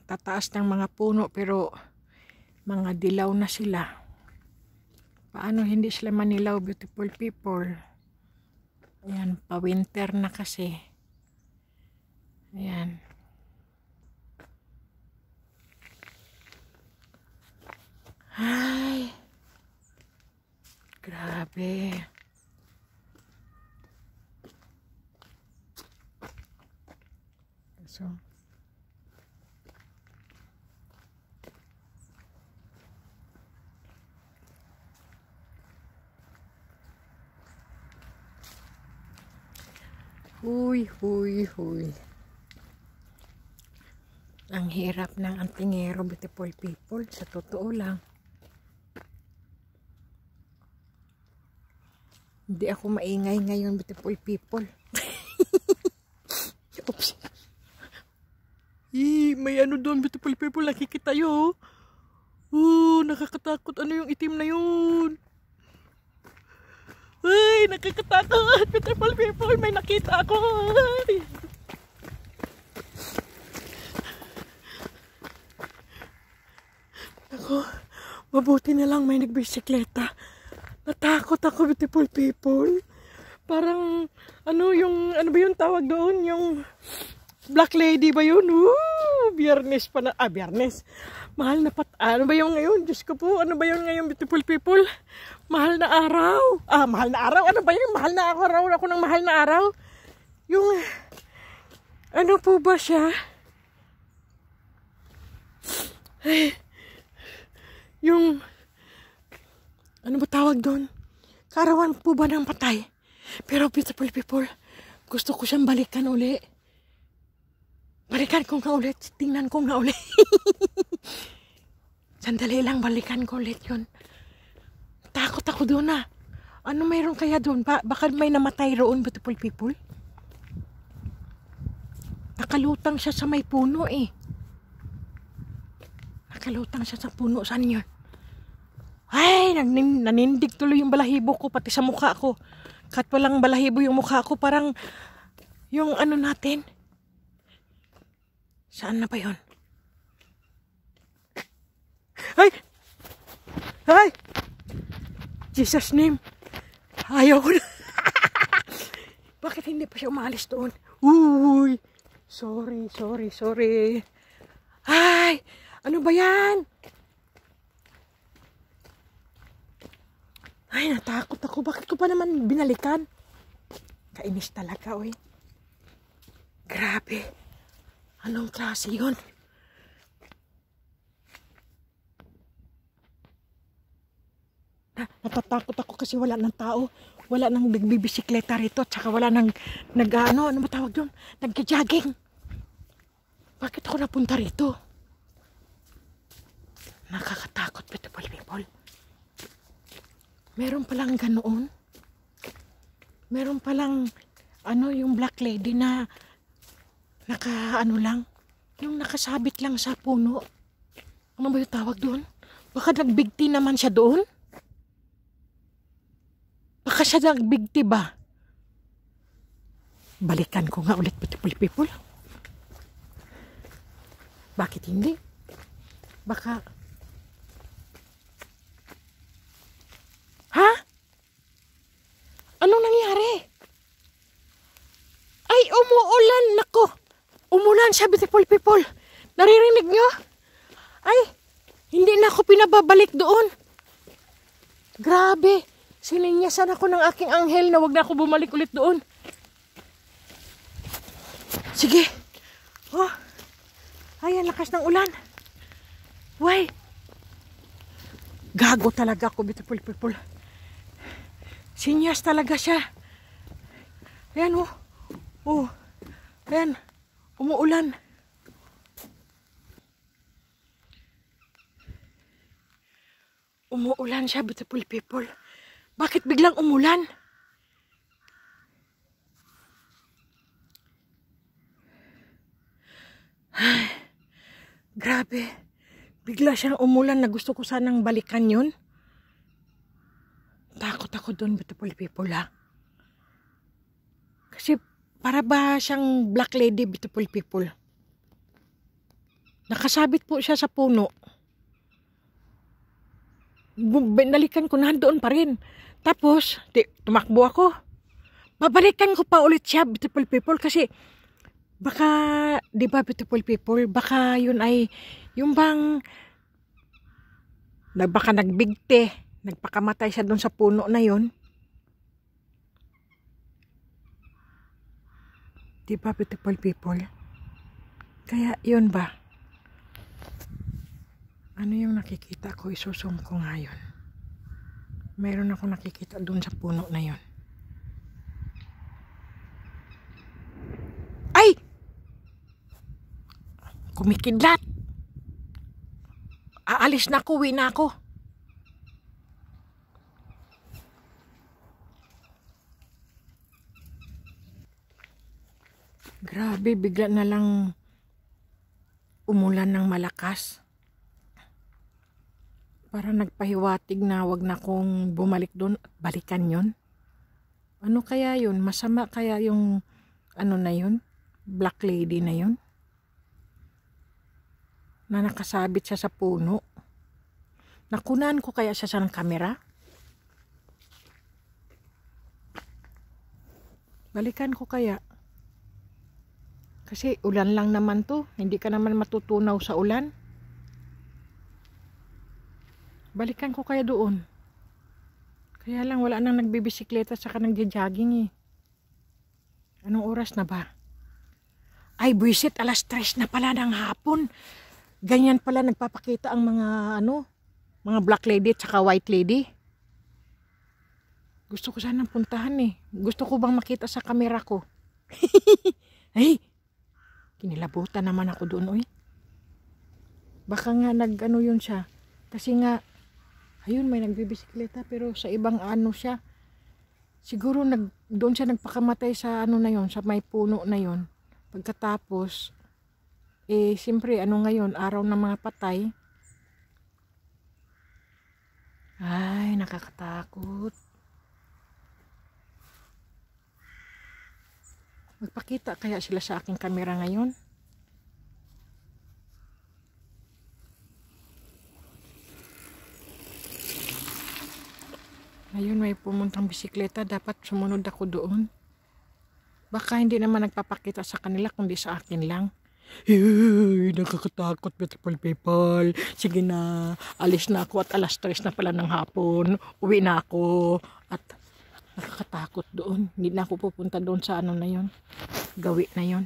tataas ng mga puno pero mga dilaw na sila. Paano hindi sila manilaw, beautiful people? Ayan, pa-winter na kasi. Ayan. Ay, grabe. So, huy. Ang hirap ng antingero, beautiful people. Sa totoo lang. Hindi ako maingay ngayon, beautiful people. Oops. May ano doon, beautiful people. Nakikita yun. Nakakatakot. Ano yung itim na yun? Ay, nakakatakot. Beautiful people, may nakita ako. Ay. Ako, mabuti na lang may nagbisikleta. Natakot ako, beautiful people. Parang, ano ba yung tawag doon? Yung Black Lady ba yun? Biyernes pa na, Biyernes. Mahal na ano ba yung ngayon? Diyos ko po, ano ba yung ngayon, beautiful people? Mahal na araw. Mahal na araw? Ano ba yung mahal na araw? Ako ng mahal na araw? Yung, ano po ba siya? Ay, yung, ano ba tawag doon? Karawan po ba ng patay? Pero beautiful people, gusto ko siyang balikan uli. Balikan ko nga ulit. Tingnan ko nga ulit. Sandali lang, balikan ko ulit yun. Takot ako doon ah. Ano mayroon kaya doon? Baka may namatay roon, beautiful people. Nakalutang siya sa may puno eh. Nakalutang siya sa puno. Saan yun? Ay, nanindig tuloy yung balahibo ko, pati sa mukha ko. Kahit walang balahibo yung mukha ko, parang yung ano natin. Saan na ba yun? Ay! Ay! Jesus name. Ayaw ko na. Bakit hindi pa siya umalis doon? Uy! Sorry. Ay! Ano ba yan? Ay, natakot ako. Bakit ko pa naman binalikan? Kainis talaga, oy. Grabe. Anong klase yun? Natatakot ako kasi wala ng tao. Wala nang nagbibisikleta rito. Tsaka wala nang ano ba tawag doon? Nagja-jogging. Bakit ako napunta rito? Nakakatakot, beautiful people. Meron palang ganoon. Meron palang ano yung Black Lady na ano lang. Yung nakasabit lang sa puno. Ano ba yung tawag doon? Baka nagbigti naman siya doon? Baka siya nagbigti ba? Balikan ko nga ulit, beautiful people. Bakit hindi? Baka... Ha? Anong nangyari? Ay, umuulan. Nako. Umulan siya, beautiful people. Naririnig nyo? Ay, hindi na ako pinababalik doon. Grabe. Sininyasan ako ng aking anghel na wag na ako bumalik ulit doon. Sige. Oh. Ay, ang lakas ng ulan. Why? Gago talaga ako, beautiful people. Sinyas talaga siya. Ayan oh. Oh. Ayan. Umuulan. Umuulan siya, beautiful people. Bakit biglang umulan? Ay, grabe. Bigla siyang umulan na gusto ko sanang balikan yun. Takot ako doon, beautiful people ha. Kasi para ba siyang Black Lady, beautiful people? Nakasabit po siya sa puno. Binalikan ko, nandoon pa rin. Tapos, tumakbo ako. Babalikan ko pa ulit siya, beautiful people, kasi baka, di ba beautiful people, baka yun ay, yung bang, baka nagbigte, nagpakamatay siya doon sa puno na yun. Di ba beautiful people? Kaya yun ba? Ano yung nakikita ko? Isusum ko ngayon. Meron ako nakikita doon sa puno na yun. Ay! Kumikidlat! Aalis na ako, uwi na ako. Grabe, bigla na lang umulan ng malakas. Para nagpahiwatig na wag na kong bumalik doon at balikan yon. Ano kaya yun? Masama kaya yung ano na yun? Black lady na yun? Na nakasabit siya sa puno. Nakunan ko kaya siya sa kamera? Balikan ko kaya? Kasi ulan lang naman to. Hindi ka naman matutunaw sa ulan. Balikan ko kaya doon. Kaya lang wala nang nagbibisikleta saka nagja-jogging eh. Anong oras na ba? Ay buisit, 3:00 na pala ng hapon. Ganyan pala nagpapakita ang mga mga black lady at saka white lady. Gusto ko sanang puntahan eh. Gusto ko bang makita sa kamera ko? Ay, kinilabutan naman ako doon oy. Baka nga yun siya. Kasi nga ayun, may nagbibisikleta pero sa ibang siya. Siguro doon siya nagpakamatay sa na yon, sa may puno na yon. Pagkatapos, siyempre, ngayon, araw ng mga patay. Ay, nakakatakot. Magpakita kaya sila sa aking kamera ngayon? Ngayon may pumuntang bisikleta, dapat sumunod ako doon. Baka hindi naman nagpapakita sa kanila kundi sa akin lang. Hey, nakakatakot beautiful people. Sige na, alis na ako at 3:00 na pala ng hapon. Uwi na ako at nakakatakot doon. Hindi na ako pupunta doon sa na yon. Gawi na yon.